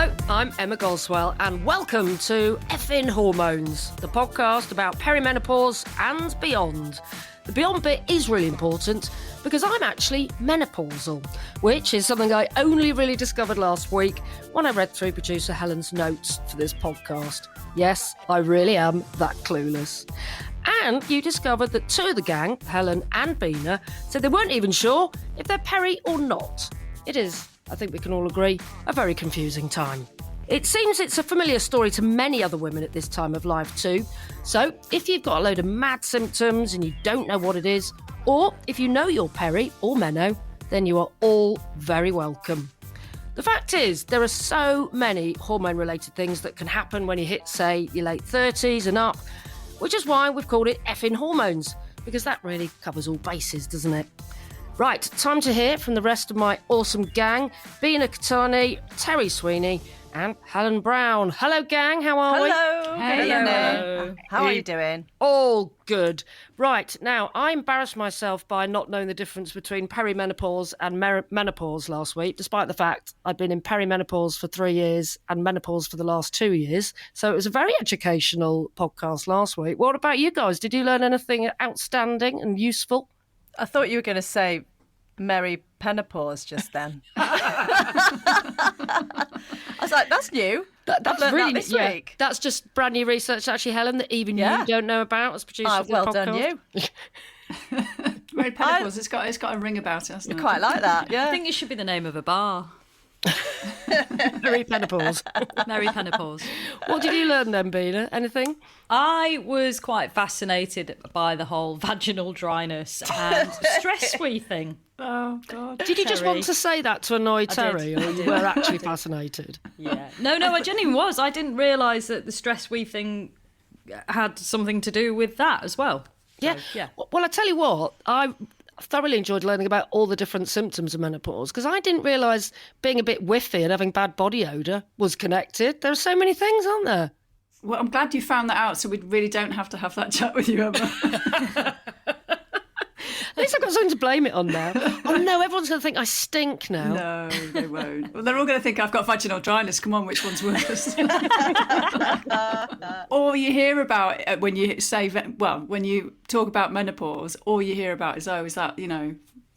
Hello, I'm Emma Goswell, and welcome to Effin Hormones, the podcast about perimenopause and beyond. The beyond bit is really important because I'm actually menopausal, which is something I only really discovered last week when I read through producer Helen's notes for this podcast. Yes, I really am that clueless. And you discovered that two of the gang, Helen and Bina, said they weren't even sure if they're peri or not. It is, I think we can all agree, a very confusing time. It seems it's a familiar story to many other women at this time of life too. So if you've got a load of mad symptoms and you don't know what it is, or if you know you're peri or meno, then you are all very welcome. The fact is, there are so many hormone-related things that can happen when you hit, say, your late 30s and up, which is why we've called it Effin Hormones, because that really covers all bases, doesn't it? Right, time to hear from the rest of my awesome gang, Bina Katani, Terry Sweeney and Helen Brown. Hello, gang, how are we? Hello. Hey, Hello. How are you doing? All good. Right, now, I embarrassed myself by not knowing the difference between perimenopause and menopause last week, despite the fact I'd been in perimenopause for 3 years and menopause for the last 2 years. So it was a very educational podcast last week. What about you guys? Did you learn anything outstanding and useful? I thought you were going to say Merry Penopause just then. I was like, that's new. That's learned really that this week. That's just brand new research, actually, Helen, that even you don't know about as producer of the well podcast. done you. Merry Penopause, it's got a ring about it, hasn't it? Quite like that, yeah. I think it should be the name of a bar. Merry Penopause. Merry Penopause. What did you learn then, Bina? Anything? I was quite fascinated by the whole vaginal dryness and stress-free thing. Oh, God. Did you just Terry. want to say that to annoy Terry, did. or you were actually fascinated? Yeah. No, I genuinely was. I didn't realise that the stress-free thing had something to do with that as well. Yeah. So, yeah. Well, I tell you what, I thoroughly enjoyed learning about all the different symptoms of menopause because I didn't realise being a bit whiffy and having bad body odour was connected. There are so many things, aren't there? Well, I'm glad you found that out so we really don't have to have that chat with you, Emma. At least I've got something to blame it on now. Oh no, everyone's going to think I stink now. No, they won't. Well, they're all going to think I've got vaginal dryness. Come on, which one's worse? All you hear about it when you say, when you talk about menopause, all you hear about is, is that,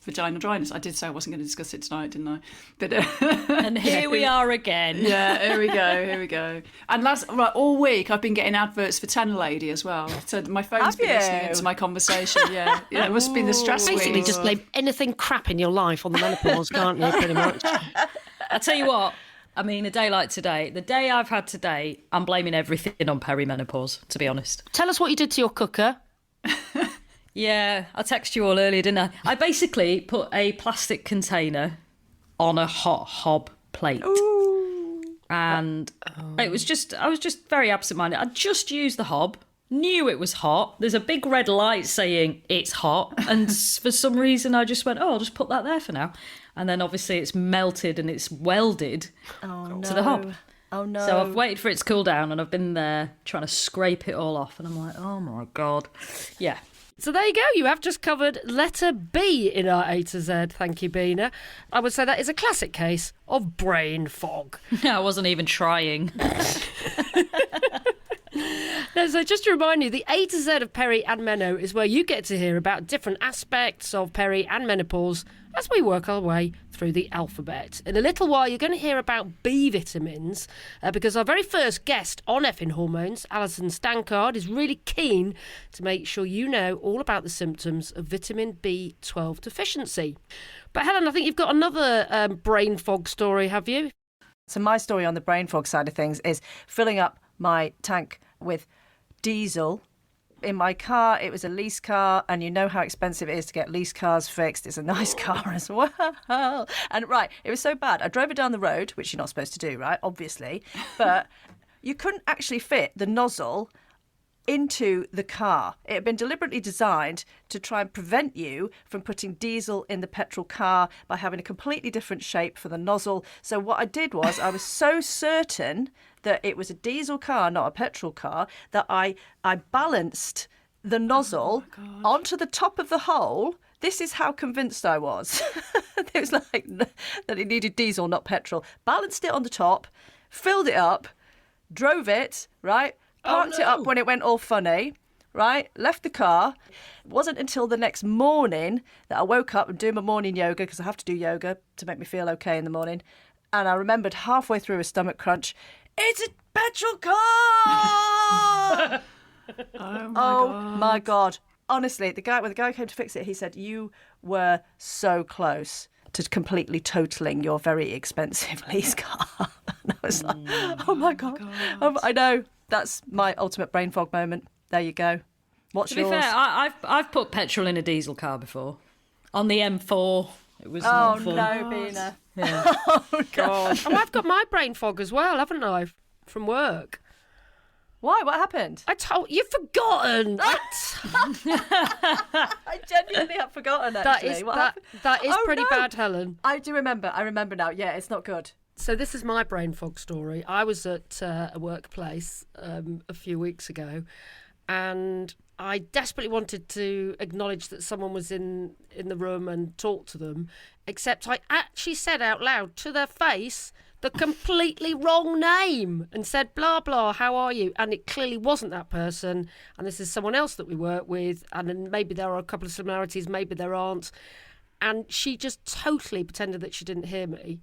vaginal dryness. I did say I wasn't going to discuss it tonight, didn't I? But And here we are again. Yeah, here we go. And all week I've been getting adverts for Tenor Lady as well. So my phone's been listening into my conversation. Yeah, it must have been the stress Basically, week. just blame anything crap in your life on the menopause, can't you, pretty much? I tell you what, I mean, a day like today, the day I've had today, I'm blaming everything on perimenopause, to be honest. Tell us what you did to your cooker. Yeah, I texted you all earlier, didn't I? I basically put a plastic container on a hot hob plate. Ooh. And I was just very absent-minded. I just used the hob, knew it was hot. There's a big red light saying it's hot. And for some reason, I just went, I'll just put that there for now. And then obviously it's melted and it's welded to the hob. Oh, no. So I've waited for it to cool down and I've been there trying to scrape it all off. And I'm like, oh my God. Yeah. So there you go. You have just covered letter B in our A to Z. Thank you, Bina. I would say that is a classic case of brain fog. I wasn't even trying. No, so just to remind you, the A to Z of peri and meno is where you get to hear about different aspects of peri and menopause as we work our way through the alphabet. In a little while, you're going to hear about B vitamins because our very first guest on Effin Hormones, Alison Stankard, is really keen to make sure you know all about the symptoms of vitamin B12 deficiency. But Helen, I think you've got another brain fog story, have you? So my story on the brain fog side of things is filling up my tank with diesel. In my car, it was a lease car, and you know how expensive it is to get lease cars fixed. It's a nice car as well. And right, it was so bad. I drove it down the road, which you're not supposed to do, right? Obviously. But you couldn't actually fit the nozzle into the car. It had been deliberately designed to try and prevent you from putting diesel in the petrol car by having a completely different shape for the nozzle. So what I did was I was so certain that it was a diesel car, not a petrol car, that I balanced the nozzle onto the top of the hole. This is how convinced I was. It was like that it needed diesel, not petrol. Balanced it on the top, filled it up, drove it, right? Parked it up when it went all funny, right? Left the car. It wasn't until the next morning that I woke up and doing my morning yoga, because I have to do yoga to make me feel okay in the morning. And I remembered halfway through a stomach crunch, it's a petrol car! Oh my God. Honestly, when the guy came to fix it, he said, you were so close to completely totaling your very expensive lease car. And I was like, oh my God. I know. That's my ultimate brain fog moment. There you go. What's yours? To be fair, I've put petrol in a diesel car before. On the M4. It was not fun. No, Bina. Yeah. Oh, God. Oh, I've got my brain fog as well, haven't I? From work. Why? What happened? I told you've forgotten. I genuinely have forgotten, actually. That is Oh, pretty no. bad, Helen. I do remember. I remember now. Yeah, it's not good. So this is my brain fog story. I was at a workplace a few weeks ago, and I desperately wanted to acknowledge that someone was in the room and talk to them, except I actually said out loud to their face the completely wrong name and said, blah, blah, how are you? And it clearly wasn't that person. And this is someone else that we work with. And then maybe there are a couple of similarities, maybe there aren't. And she just totally pretended that she didn't hear me.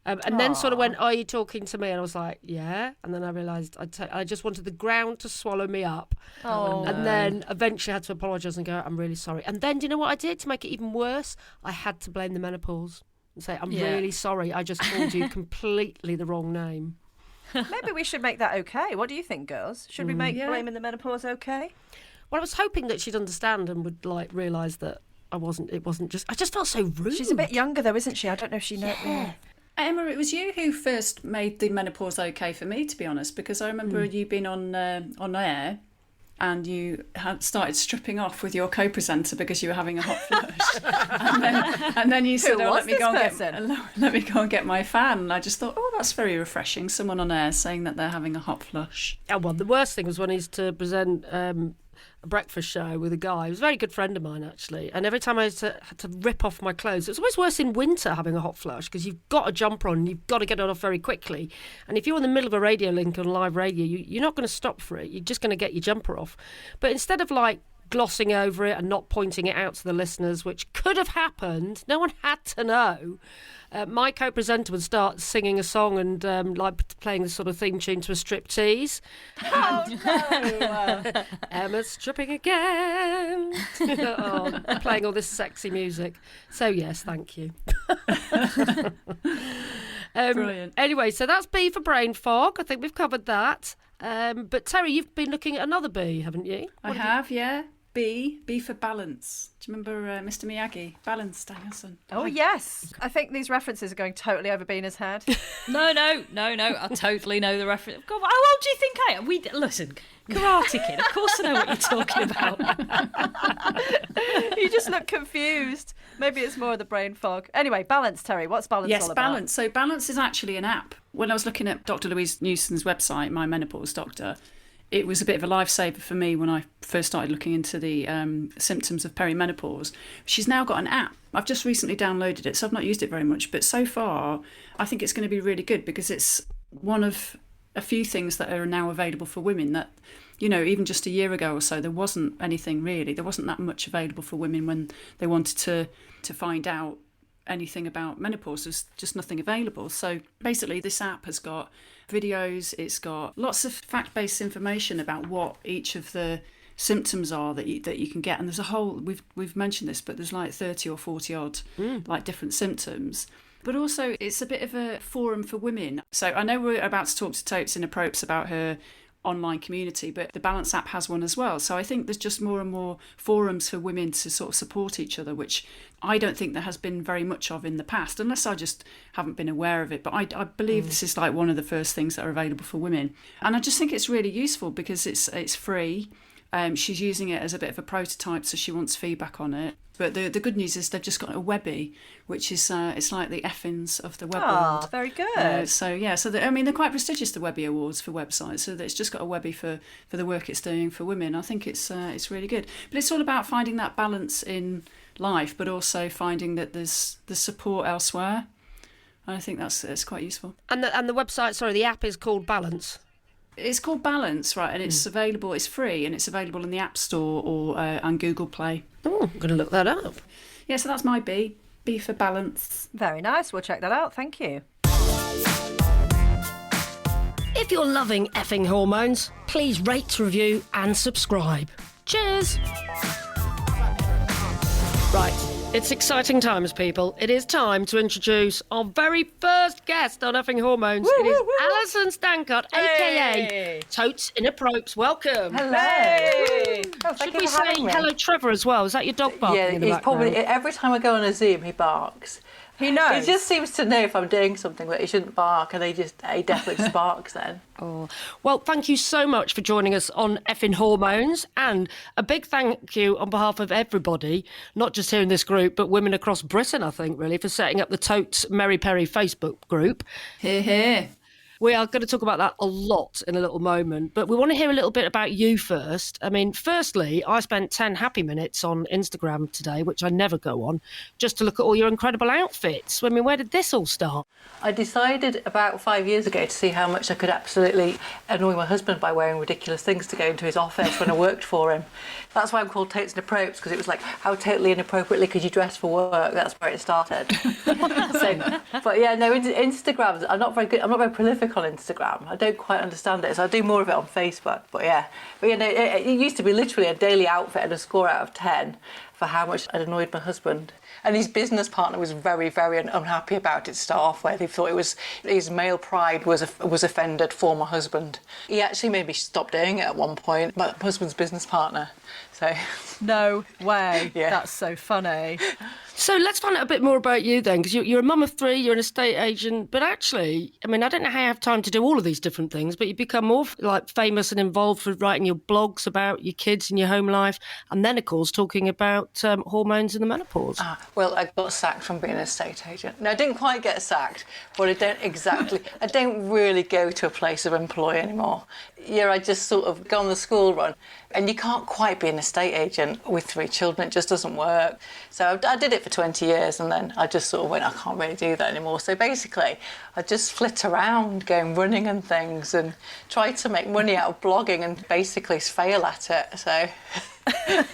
And then sort of went, are you talking to me? And I was like, yeah. And then I realised I just wanted the ground to swallow me up. Oh, And then eventually I had to apologise and go, I'm really sorry. And then do you know what I did to make it even worse? I had to blame the menopause and say, I'm really sorry. I just called you completely the wrong name. Maybe we should make that okay. What do you think, girls? Should we make blaming the menopause okay? Well, I was hoping that she'd understand and would realise that I just felt so rude. She's a bit younger though, isn't she? I don't know if she knows. Yeah. Emma, it was you who first made the menopause okay for me, to be honest, because I remember you being on air and you had started stripping off with your co-presenter because you were having a hot flush. and then you said, let me go and get my fan. And I just thought, that's very refreshing. Someone on air saying that they're having a hot flush. Oh, well, the worst thing was when he used to present a breakfast show with a guy. He was a very good friend of mine, actually. And every time I had to rip off my clothes, it was always worse in winter having a hot flush because you've got a jumper on and you've got to get it off very quickly. And if you're in the middle of a radio link on live radio, you're not going to stop for it. You're just going to get your jumper off. But instead of glossing over it and not pointing it out to the listeners, which could have happened, no one had to know. My co-presenter would start singing a song and playing the sort of theme tune to a striptease. Oh no! Emma's stripping again. Playing all this sexy music. So yes, thank you. Brilliant. Anyway, so that's B for brain fog. I think we've covered that. But Terry, you've been looking at another B, haven't you? I have, yeah. B for balance. Do you remember Mr. Miyagi? Balance, Danielson. Oh, yes. I think these references are going totally over Bina's head. No. I totally know the reference. God, how old do you think I am? Listen, Karate Kid. Of course I know what you're talking about. You just look confused. Maybe it's more of the brain fog. Anyway, balance, Terry. What's balance all about? Yes, balance. So balance is actually an app. When I was looking at Dr. Louise Newson's website, My Menopause Doctor, it was a bit of a lifesaver for me when I first started looking into the symptoms of perimenopause. She's now got an app. I've just recently downloaded it, so I've not used it very much. But so far, I think it's going to be really good because it's one of a few things that are now available for women that, even just a year ago or so, there wasn't anything really. There wasn't that much available for women when they wanted to find out anything about menopause. There's just nothing available. So basically this app has got videos, it's got lots of fact-based information about what each of the symptoms are that you can get, and there's a whole, we've mentioned this, but there's 30 or 40 odd different symptoms. But also it's a bit of a forum for women. So I know we're about to talk to Totes Inappropes about her online community, but the Balance app has one as well. So I think there's just more and more forums for women to sort of support each other, which I don't think there has been very much of in the past, unless I just haven't been aware of it. But I believe this is one of the first things that are available for women. And I just think it's really useful because it's free. She's using it as a bit of a prototype, so she wants feedback on it. But the good news is they've just got a Webby, which is it's like the Effins of the web world. Very good. They're quite prestigious, the Webby Awards for websites. So it's just got a Webby for the work it's doing for women. I think it's really good. But it's all about finding that balance in life, but also finding that there's support elsewhere. And I think it's quite useful. And the website, sorry, the app is called Balance. It's called Balance, right? And it's available, it's free, and it's available in the App Store or on Google Play. Oh, I'm going to look that up. Yeah, so that's my B. B for balance. Very nice. We'll check that out. Thank you. If you're loving Effin Hormones, please rate, review and subscribe. Cheers! Right, it's exciting times, people. It is time to introduce our very first guest on Effin Hormones. It is Alison Stancott, a.k.a. Totes, Inappropes. Welcome. Hello. Hey. Oh, thank Should you we for say having me. hello, Trevor, as well? Is that your dog barking Yeah, in the he's background? probably every time I go on a Zoom, he barks. He knows. He just seems to know if I'm doing something that he shouldn't bark, and he definitely just barks then. Oh. Well, thank you so much for joining us on Effin Hormones, and a big thank you on behalf of everybody, not just here in this group, but women across Britain, I think, really, for setting up the Totes Mary Perry Facebook group. Hear, hear. We are going to talk about that a lot in a little moment, but we want to hear a little bit about you first. I mean, firstly, I spent 10 happy minutes on Instagram today, which I never go on, just to look at all your incredible outfits. I mean, where did this all start? I decided about 5 years ago to see how much I could absolutely annoy my husband by wearing ridiculous things to go into his office when I worked for him. That's why I'm called Totes Inappropes, because it was like, how totally inappropriately could you dress for work? That's where it started. But yeah, no, Instagram, I'm not very good. I'm not very prolific on Instagram. I don't quite understand it, so I do more of it on Facebook. But you know, it used to be literally a daily outfit and a score out of 10 for how much I'd annoyed my husband. And his business partner was very, very unhappy about it to start off with. He thought it was his male pride was offended for my husband. He actually made me stop doing it at one point, my husband's business partner. So No way. Yeah. That's so funny. So let's find out a bit more about you then, because you're a mum of 3, you're an estate agent, but actually, I mean, I don't know how you have time to do all of these different things, but you become more like famous and involved with writing your blogs about your kids and your home life, and then, of course, talking about hormones and the menopause. well, I got sacked from being an estate agent. No, I didn't quite get sacked, but I don't really go to a place of employ anymore. Yeah, I just sort of go on the school run. And you can't quite be an estate agent with 3 children. It just doesn't work. So I did it for 20 years, and then I just sort of went, I can't really do that anymore. So basically, I just flit around going running and things and tried to make money out of blogging and basically fail at it. So...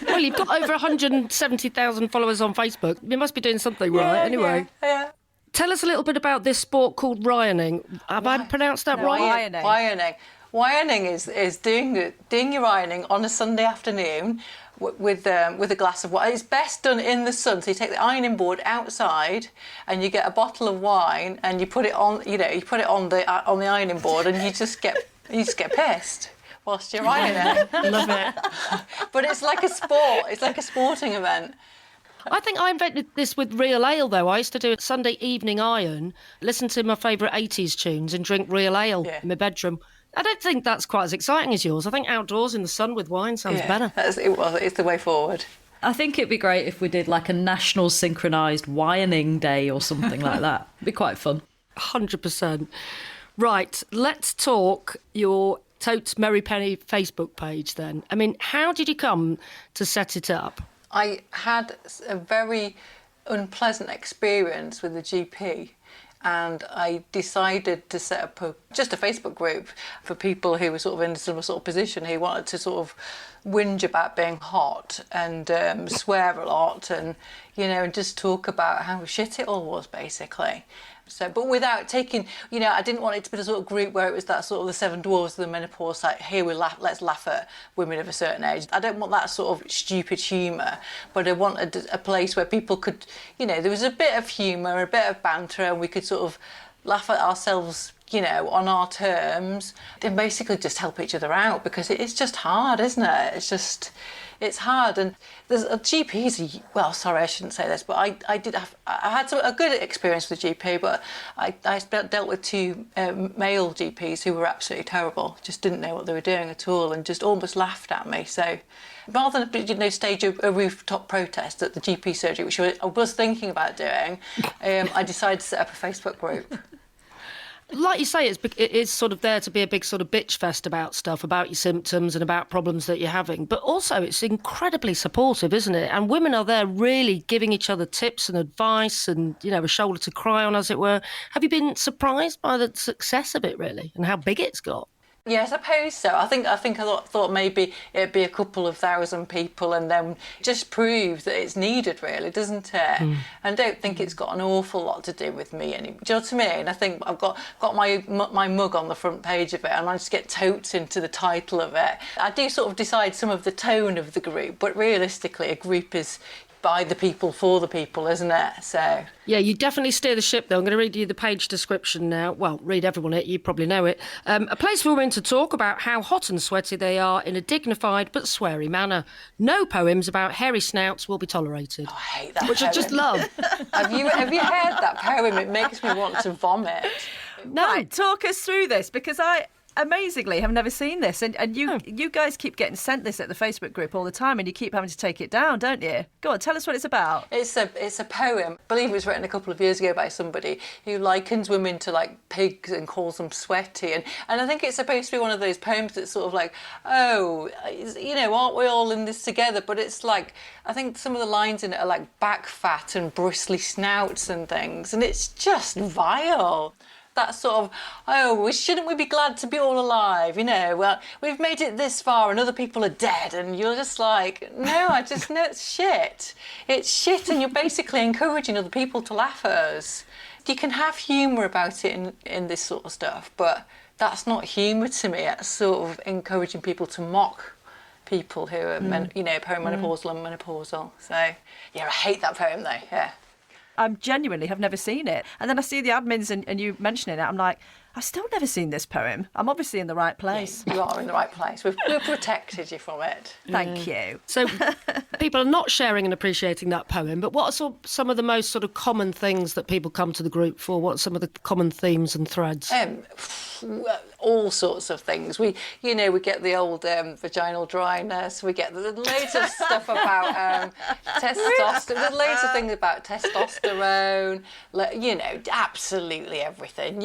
Well, you've got over 170,000 followers on Facebook. You must be doing something right, anyway. Yeah. Tell us a little bit about this sport called wironing. Have I pronounced that right? Wironing. Wironing is doing your ironing on a Sunday afternoon with a glass of wine. It's best done in the sun. So you take the ironing board outside and you get a bottle of wine and you put it on. You put it on the ironing board and you just get pissed whilst you're ironing. Love it. But it's like a sport. It's like a sporting event. I think I invented this with real ale, though. I used to do a Sunday evening iron, listen to my favourite 80s tunes and drink real ale in my bedroom. I don't think that's quite as exciting as yours. I think outdoors in the sun with wine sounds better. It's the way forward. I think it'd be great if we did like a national synchronised wironing day or something like that. It'd be quite fun. 100%. Right, let's talk your Totes Mary Penny Facebook page then. I mean, how did you come to set it up? I had a very unpleasant experience with the GP, and I decided to set up just a Facebook group for people who were sort of in a similar sort of position, who wanted to sort of whinge about being hot and swear a lot and, and just talk about how shit it all was, basically. So, but without taking, I didn't want it to be the sort of group where it was that sort of the 7 dwarves of the menopause, like, here let's laugh at women of a certain age. I don't want that sort of stupid humour, but I wanted a place where people could, there was a bit of humour, a bit of banter, and we could sort of laugh at ourselves, on our terms, and basically just help each other out, because it's just hard, isn't it? It's hard, and there's a GPs. Well, sorry, I shouldn't say this, but I had a good experience with a GP, but I dealt with 2 male GPs who were absolutely terrible. Just didn't know what they were doing at all, and just almost laughed at me. So, rather than stage a rooftop protest at the GP surgery, which I was thinking about doing, I decided to set up a Facebook group. like you say, it is sort of there to be a big sort of bitch fest about stuff, about your symptoms and about problems that you're having. But also it's incredibly supportive, isn't it? And women are there really giving each other tips and advice and, you know, a shoulder to cry on, as it were. Have you been surprised by the success of it, really, and how big it's got? Yeah, I suppose so. I thought maybe it'd be a couple of thousand people, and then just proves that it's needed, really, doesn't it? And I don't think it's got an awful lot to do with me anymore. Do you know what I mean? I think I've got my mug on the front page of it, and I managed to get totes into the title of it. I do sort of decide some of the tone of the group, but realistically, a group is by the people for the people, isn't it? So yeah, you definitely steer the ship, though. I'm going to read you the page description now. Well, read everyone it, you probably know it. A place for women to talk about how hot and sweaty they are in a dignified but sweary manner. No poems about hairy snouts will be tolerated. I hate that Which poem. I just love. Have you heard that poem? It makes me want to vomit. No, right, talk us through this, because I amazingly have never seen this, and you guys keep getting sent this at the Facebook group all the time, and you keep having to take it down, don't you? Go on, tell us what it's about. It's a poem. I believe it was written a couple of years ago by somebody who likens women to like pigs and calls them sweaty, and I think it's supposed to be one of those poems that's sort of like, oh, you know, aren't we all in this together? But it's like, I think some of the lines in it are like back fat and bristly snouts and things, and it's just vile. That sort of, oh, shouldn't we be glad to be all alive? You know, well, we've made it this far and other people are dead. And you're just like, no, it's shit. It's shit, and you're basically encouraging other people to laugh at us. You can have humour about it in this sort of stuff, but that's not humour to me. It's sort of encouraging people to mock people who are, perimenopausal and menopausal. So, yeah, I hate that poem, though, yeah. I genuinely have never seen it. And then I see the admins and you mentioning it, I'm like, I've still never seen this poem. I'm obviously in the right place. Yeah, you are in the right place. We've protected you from it. Thank you. So people are not sharing and appreciating that poem, but what are some of the most sort of common things that people come to the group for? What are some of the common themes and threads? All sorts of things. We get the old vaginal dryness. We get loads of stuff about testosterone. There's loads of things about testosterone. You know, absolutely everything.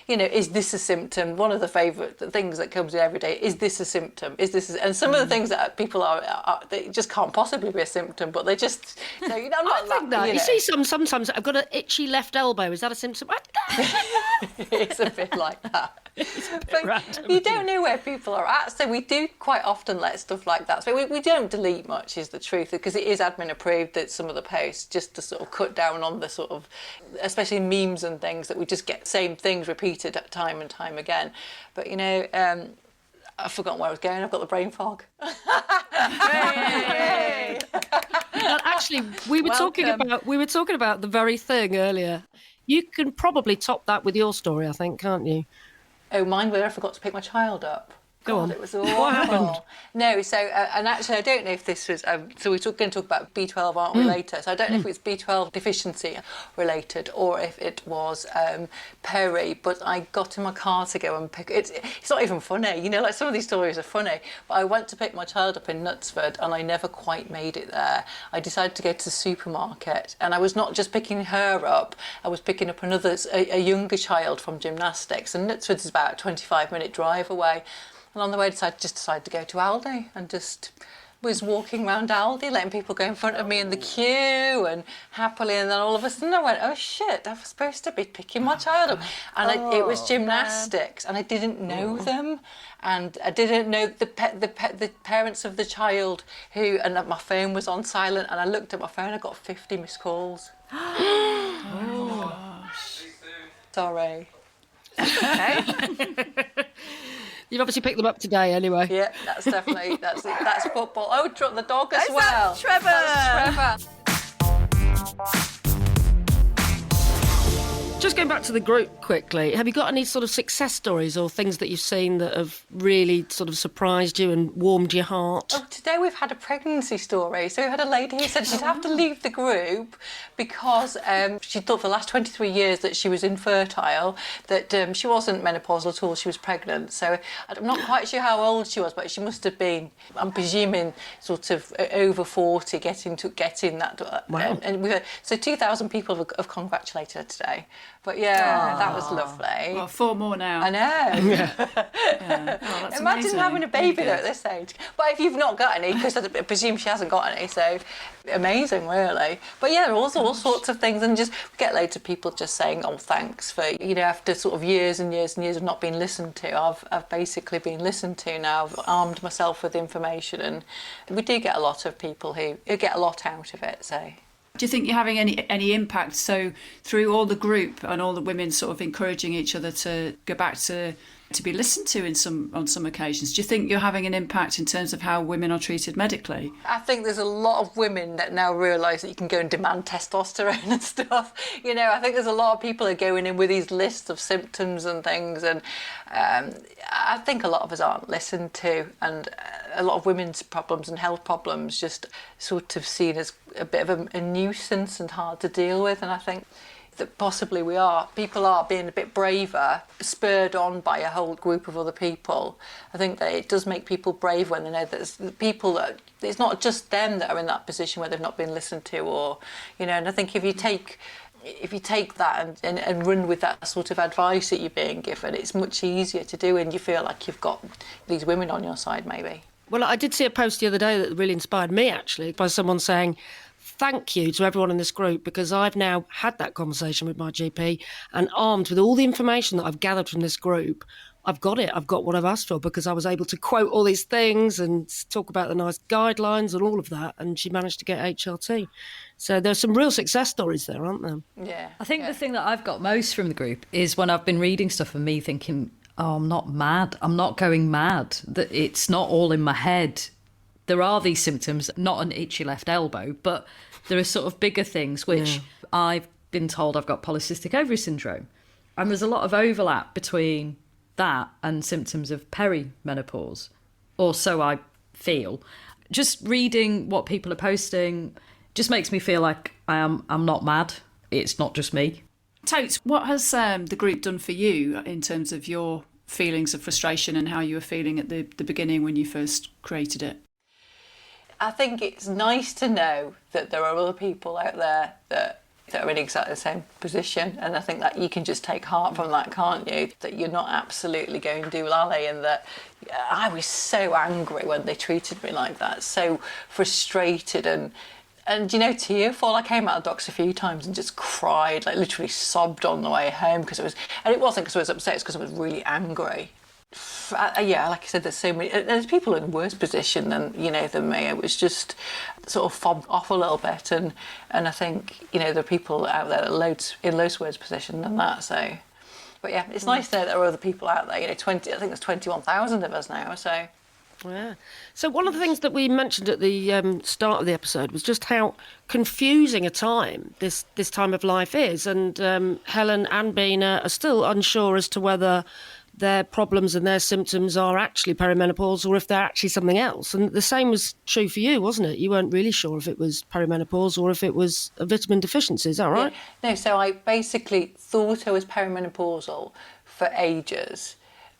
Is this a symptom? One of the favourite things that comes in every day, is this a symptom? And some of the things that people are they just can't possibly be a symptom, but they just, I'm not I think that. You see sometimes I've got an itchy left elbow. Is that a symptom? It's a bit like that. Random. You don't know where people are at, so we do quite often let stuff like that. So we don't delete much, is the truth, because it is admin approved that some of the posts, just to sort of cut down on the sort of, especially memes and things, that we just get same things repeated time and time again. But I've forgotten where I was going. I've got the brain fog. Hey! Well, actually, we were talking about the very thing earlier. You can probably top that with your story, I think, can't you? Oh, mine where I forgot to pick my child up. Go on. It was awful. What happened? No, so, and actually I don't know if this was, so we're going to talk about B12, aren't we, later? So I don't know if it's B12 deficiency related or if it was peri, but I got in my car to go and pick, it's not even funny, you know, like some of these stories are funny, but I went to pick my child up in Knutsford and I never quite made it there. I decided to go to the supermarket, and I was not just picking her up, I was picking up a younger child from gymnastics, and Knutsford is about a 25-minute drive away. And on the way, I just decided to go to Aldi and just was walking around Aldi, letting people go in front of me in the queue and happily. And then all of a sudden I went, oh shit, I was supposed to be picking my child up. And it was gymnastics, and I didn't know them. And I didn't know the parents of the child and my phone was on silent. And I looked at my phone, I got 50 missed calls. Oh, gosh. Sorry. Okay. You've obviously picked them up today anyway. Yeah, that's definitely, that's football. Oh, the dog as well. That's Trevor. That's Trevor. Just going back to the group quickly, have you got any sort of success stories or things that you've seen that have really sort of surprised you and warmed your heart? Oh, today we've had a pregnancy story. So we had a lady who said she'd have to leave the group because she thought for the last 23 years that she was infertile, that she wasn't menopausal at all, she was pregnant. So I'm not quite sure how old she was, but she must have been, I'm presuming, sort of over 40, getting that. Wow. And so 2,000 people have congratulated her today But yeah, that was lovely. Well, 4 more now. I know. Yeah. Oh, that's Imagine amazing. having a baby Really at this age. But if you've not got any, because I presume she hasn't got any, so amazing, really. But yeah, there are all sorts of things, and just get loads of people just saying, "Oh, thanks for after sort of years and years and years of not being listened to, I've basically been listened to now. I've armed myself with information, and we do get a lot of people who get a lot out of it. So." Do you think you're having any impact? So through all the group and all the women sort of encouraging each other to go back to be listened to on some occasions, do you think you're having an impact in terms of how women are treated medically? I think there's a lot of women that now realise that you can go and demand testosterone and stuff. I think there's a lot of people who are going in with these lists of symptoms and things, and I think a lot of us aren't listened to, and a lot of women's problems and health problems just sort of seen as a bit of a nuisance and hard to deal with. And I think that possibly people are being a bit braver, spurred on by a whole group of other people. I think that it does make people brave when they know that there's people that it's not just them that are in that position where they've not been listened to, or and I think if you take that and run with that sort of advice that you're being given, it's much easier to do, and you feel like you've got these women on your side, maybe. Well, I did see a post the other day that really inspired me, actually, by someone saying, thank you to everyone in this group, because I've now had that conversation with my GP, and armed with all the information that I've gathered from this group, I've got it. I've got what I've asked for, because I was able to quote all these things and talk about the nice guidelines and all of that, and she managed to get HRT. So there's some real success stories there, aren't there? Yeah. I think the thing that I've got most from the group is when I've been reading stuff and me thinking, oh, I'm not mad. I'm not going mad. That it's not all in my head. There are these symptoms, not an itchy left elbow, but there are sort of bigger things which I've been told I've got polycystic ovary syndrome. And there's a lot of overlap between that and symptoms of perimenopause, or so I feel. Just reading what people are posting just makes me feel like I'm not mad. It's not just me. Totes, what has the group done for you in terms of your feelings of frustration and how you were feeling at the beginning when you first created it? I think it's nice to know that there are other people out there that are in exactly the same position, and I think that you can just take heart from that, can't you? That you're not absolutely going doolally, and that I was so angry when they treated me like that, so frustrated and tearful. I came out of the docks a few times and just cried, like literally sobbed on the way home, and it wasn't because I was upset, it's because I was really angry. Yeah, like I said, there's people in a worse position than me. It was just sort of fobbed off a little bit, and I think there are people out there that are in loads worse position than that. So, but yeah, it's nice to know there are other people out there. I think there's 21,000 of us now. So. Yeah. So one of the things that we mentioned at the start of the episode was just how confusing a time this time of life is, and Helen and Bina are still unsure as to whether their problems and their symptoms are actually perimenopause or if they're actually something else. And the same was true for you, wasn't it? You weren't really sure if it was perimenopause or if it was a vitamin deficiency, is that right? Yeah. No, so I basically thought I was perimenopausal for ages,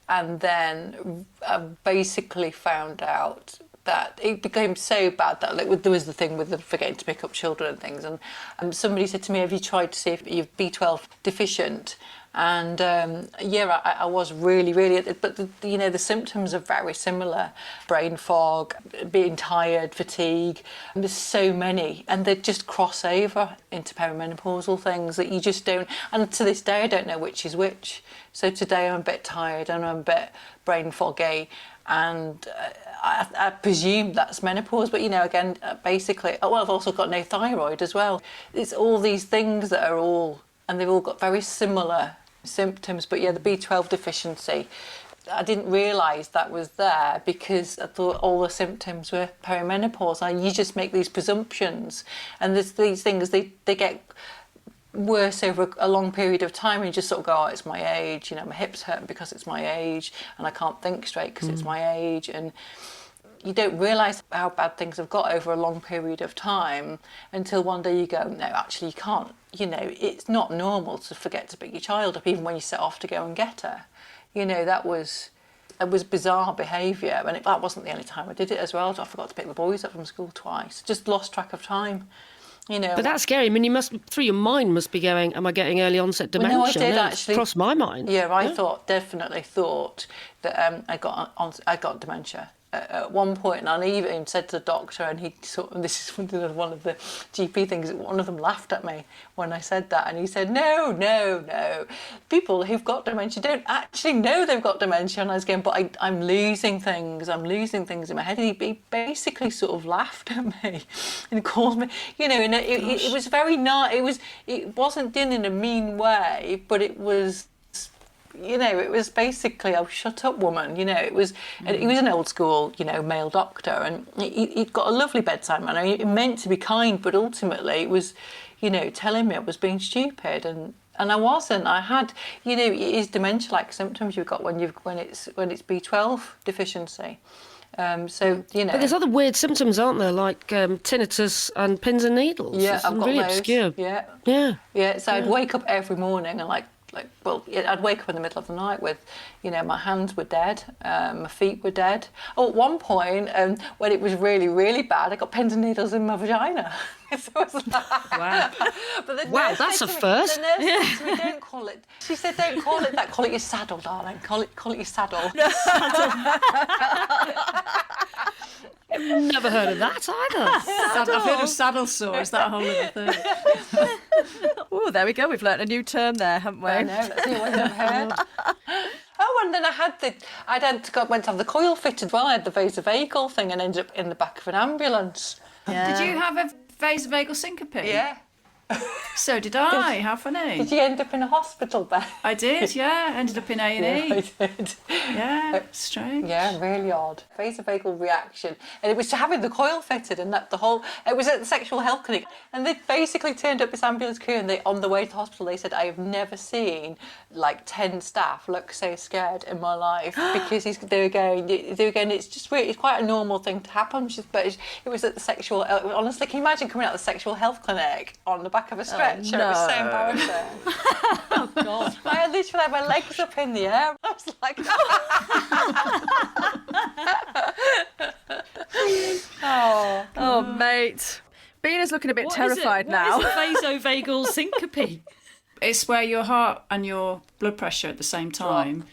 and then I basically found out that it became so bad that there was the thing with the forgetting to pick up children and things, and somebody said to me, have you tried to see if you're B12 deficient? And I was really, but the symptoms are very similar: brain fog, being tired, fatigue. And there's so many, and they just cross over into perimenopausal things that you just don't. And to this day, I don't know which is which. So today I'm a bit tired and I'm a bit brain foggy, and I presume that's menopause. But again, basically, I've also got no thyroid as well. It's all these things that are all, and they've all got very similar symptoms. But yeah, the B12 deficiency, I didn't realise that was there because I thought all the symptoms were perimenopause, and you just make these presumptions, and there's these things, they get worse over a long period of time, and you just sort of go, oh, it's my age, my hips hurt because it's my age, and I can't think straight because it's my age, and you don't realise how bad things have got over a long period of time until one day you go, no, actually you can't. It's not normal to forget to pick your child up even when you set off to go and get her. That was bizarre behaviour, and that wasn't the only time I did it as well. I forgot to pick the boys up from school twice. Just lost track of time. You know, But that's scary. I mean, you must, through your mind, must be going, am I getting early onset dementia? Well, no, I did It's actually. crossed my mind. Yeah, I definitely thought that I got dementia at one point, and I even said to the doctor, and he sort of, this is one of the GP things, one of them laughed at me when I said that, and he said, no, people who've got dementia don't actually know they've got dementia. And I was going, but I'm losing things in my head. And he basically sort of laughed at me and called me, you know, and it was very nice. It wasn't done in a mean way, but it was, you know, it was basically, oh, shut up, woman. You know, it was, and he was an old school, you know, male doctor, and he'd got a lovely bedside manner. He meant to be kind, but ultimately it was, you know, telling me I was being stupid, and I wasn't. I had, you know, it is dementia-like symptoms you've got when it's B12 deficiency. So, you know. But there's other weird symptoms, aren't there, like tinnitus and pins and needles? Yeah, It's I've got really those. obscure. Yeah. So I'd wake up every morning and I'd wake up in the middle of the night with, you know, my hands were dead, my feet were dead. Oh, at one point, when it was really, really bad, I got pins and needles in my vagina. So it was like, Wow. But the Wow, nurse that's said a to me- first. The nurse said to me, don't call it. She said, don't call it that. Call it your saddle, darling. Call it your saddle. Never heard of that either. I've heard of saddle sore. Is that a whole other thing? Oh, there we go. We've learnt a new term there, haven't we? I know, that's the one I've heard. Oh, and then went to have the coil fitted. Well, I had the vasovagal thing and ended up in the back of an ambulance. Did you have a vasovagal syncope? Yeah. So did I. How funny. Did you end up in a hospital bed? I did, yeah. Ended up in A&E. Yeah, I did. Yeah, strange. Yeah, really odd. Vasovagal reaction. And it was to having the coil fitted, and that it was at the sexual health clinic. And they basically turned up this ambulance crew, and on the way to the hospital, they said, I have never seen like 10 staff look so scared in my life, because they were going, it's just really, it's quite a normal thing to happen. But it was at the sexual, honestly, can you imagine coming out of the sexual health clinic on the back of a stretcher? no. It was so embarrassing. Oh, God. I literally had my legs up in the air. I was like, Oh, mate. Bean's looking a bit terrified now. What is a vasovagal syncope? It's where your heart and your blood pressure at the same time.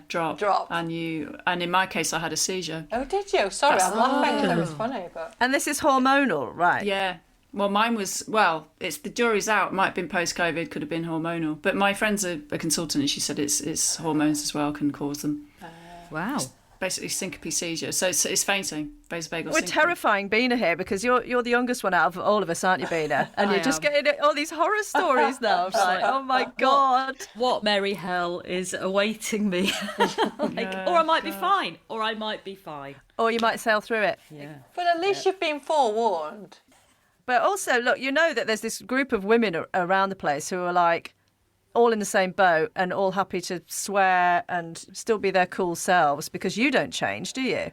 Drop. And in my case, I had a seizure. oh, did you? Sorry, I'm laughing because it Oh. was funny, but... And this is hormonal, right? Yeah. Well, mine was, it's the jury's out. It might have been post-COVID, could have been hormonal. But my friend's a consultant, and she said it's hormones as well can cause them. Wow. Basically syncope seizure. So it's fainting, vasovagal We're syncope. terrifying Beena here because you're the youngest one out of all of us, aren't you, Beena? And I you're just am. getting all these horror stories now. I'm just like, oh my God. What merry hell is awaiting me? Or I might be fine. Or I might be fine. Or you might sail through it. Yeah. But at least you've been forewarned. But also, look, you know that there's this group of women around the place who are like all in the same boat and all happy to swear and still be their cool selves because you don't change, do you?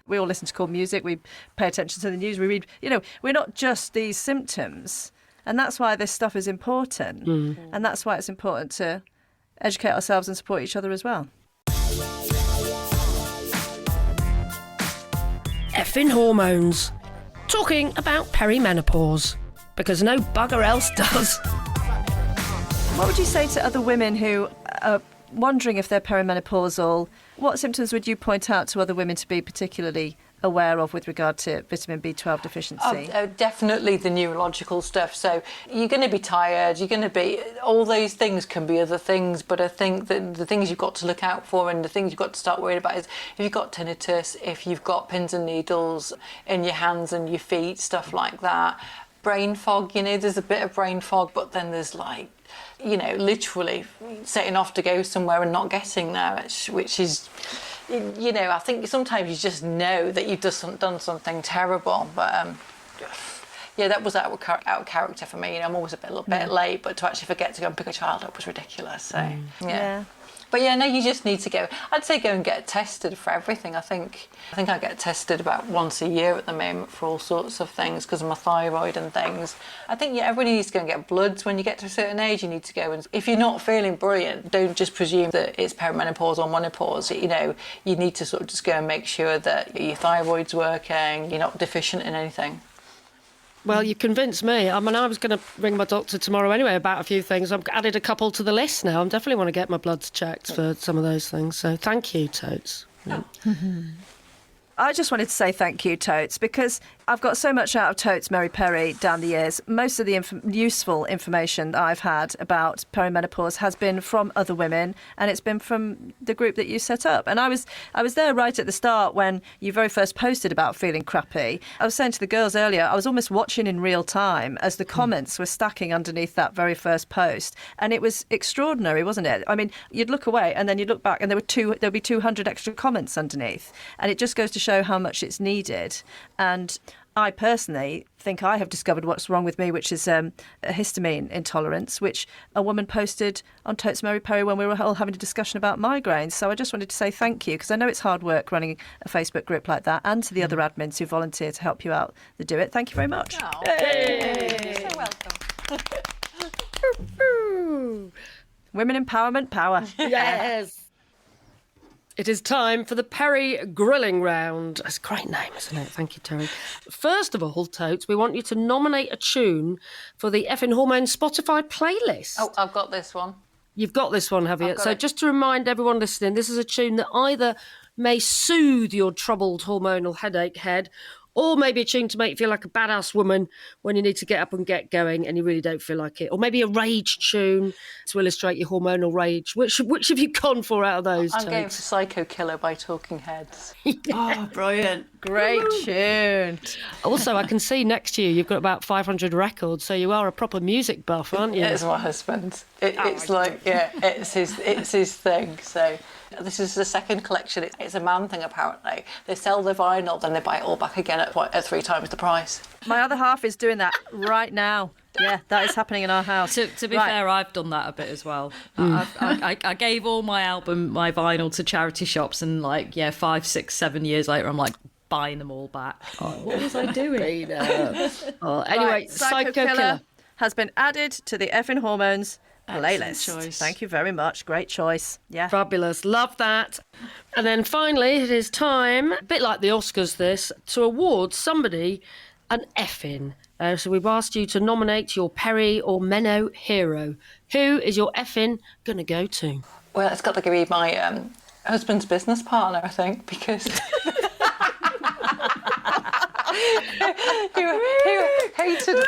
We all listen to cool music, we pay attention to the news, we read, you know, we're not just these symptoms. And that's why this stuff is important. And that's why it's important to educate ourselves and support each other as well. Effin Hormones. Talking about perimenopause. Because no bugger else does. What would you say to other women who are wondering if they're perimenopausal? What symptoms would you point out to other women to be particularly aware of with regard to vitamin B12 deficiency? Definitely the neurological stuff. So you're going to be tired, you're going to be... All those things can be other things, but I think that the things you've got to look out for and the things you've got to start worrying about is if you've got tinnitus, if you've got pins and needles in your hands and your feet, stuff like that. Brain fog, you know, there's a bit of brain fog, but then there's like, you know, literally setting off to go somewhere and not getting there, which is, you know, I think sometimes you just know that you've just done something terrible. But yeah, that was out of character for me. You know, I'm always a little bit late, but to actually forget to go and pick a child up was ridiculous. So yeah. But yeah, no, you just need to go. I'd say go and get tested for everything. I think I get tested about once a year at the moment for all sorts of things because of my thyroid and things. I think everybody needs to go and get bloods when you get to a certain age. You need to go and if you're not feeling brilliant, don't just presume that it's perimenopause or menopause. You know, you need to sort of just go and make sure that your thyroid's working, you're not deficient in anything. Well, you convinced me. I mean, I was going to ring my doctor tomorrow anyway about a few things. I've added a couple to the list now. I definitely want to get my bloods checked for some of those things. So thank you, Totes. Yeah. I just wanted to say thank you, Totes, because I've got so much out of Totes Mary Perry down the years. Most of the useful information that I've had about perimenopause has been from other women, and it's been from the group that you set up. And I was there right at the start when you very first posted about feeling crappy. I was saying to the girls earlier, I was almost watching in real time as the comments were stacking underneath that very first post, and it was extraordinary, wasn't it? I mean, you'd look away and then you'd look back, and there'd be 200 extra comments underneath, and it just goes to show how much it's needed. And I personally think I have discovered what's wrong with me, which is a histamine intolerance, which a woman posted on Totes Mary Perry when we were all having a discussion about migraines. So I just wanted to say thank you, because I know it's hard work running a Facebook group like that, and to the other admins who volunteer to help you out that do it. Thank you very much. Oh, you're so welcome. Women empowerment power. Yes. It is time for the Perry Grilling Round. That's a great name, isn't it? Thank you, Terry. First of all, Totes, we want you to nominate a tune for the Effin Hormones Spotify playlist. Oh, I've got this one. You've got this one, have you? I've got So it. just to remind everyone listening, this is a tune that either may soothe your troubled hormonal headache head, or maybe a tune to make you feel like a badass woman when you need to get up and get going and you really don't feel like it. Or maybe a rage tune to illustrate your hormonal rage. Which have you gone for out of those, I'm going for Totes? Psycho Killer by Talking Heads. Oh, brilliant. Great tune. Also, I can see next to you, you've got about 500 records, so you are a proper music buff, aren't you? It's my husband. It's like, yeah, it's his thing. So this is the second collection. It's a man thing, apparently. They sell the vinyl, then they buy it all back again at 3 times the price. My other half is doing that right now. Yeah, that is happening in our house. To be fair, I've done that a bit as well. I gave all my vinyl to charity shops, and 5, 6, 7 years later, I'm like buying them all back. What was I doing? Anyway, Right, Psycho Killer. has been added to the Effin Hormones playlist. Excellent choice. Thank you very much. Great choice. Yeah. Fabulous. Love that. And then finally, it is time, a bit like the Oscars this, to award somebody an Effin. So we've asked you to nominate your Peri or Meno hero. Who is your Effin going to go to? Well, it's got to be my husband's business partner, I think, because who hated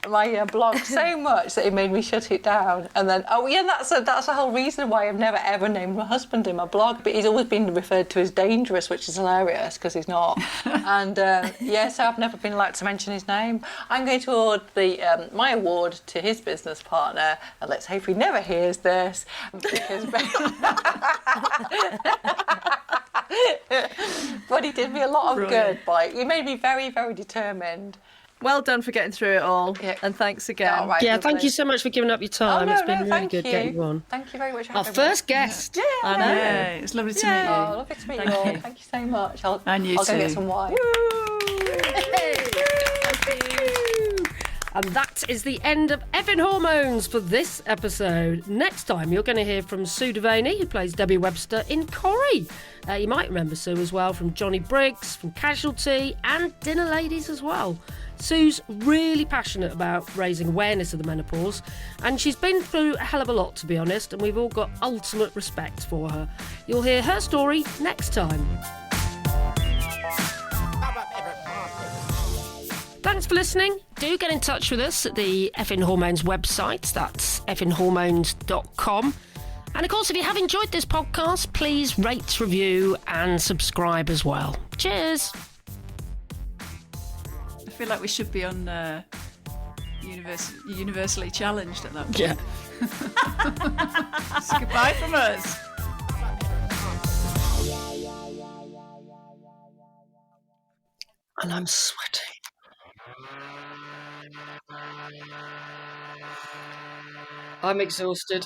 my blog so much that he made me shut it down. And then, that's the whole reason why I've never ever named my husband in my blog. But he's always been referred to as dangerous, which is hilarious because he's not. And so I've never been allowed to mention his name. I'm going to award my award to his business partner, and let's hope he never hears this, because. But he did me a lot of good he made me very, very determined. Well done for getting through it all. Yeah. And thanks again. All right, Yeah, lovely. thank you so much for giving up your time. It's been really good getting you on. Thank you very much for Our having me. first guest. Yeah, I know. Yeah, it's lovely to meet you. Oh, lovely to meet you all. Thank you so much. And you I'll go too. get some wine. And that is the end of Effin Hormones for this episode. Next time, you're going to hear from Sue Devaney, who plays Debbie Webster in Corrie. You might remember Sue as well from Johnny Briggs, from Casualty, and Dinner Ladies as well. Sue's really passionate about raising awareness of the menopause, and she's been through a hell of a lot, to be honest, and we've all got ultimate respect for her. You'll hear her story next time. Thanks for listening. Do get in touch with us at the Effin Hormones website. That's effinhormones.com. And of course, if you have enjoyed this podcast, please rate, review and subscribe as well. Cheers. I feel like we should be on universally challenged at that point. Yeah. So goodbye from us. And I'm sweating. I'm exhausted.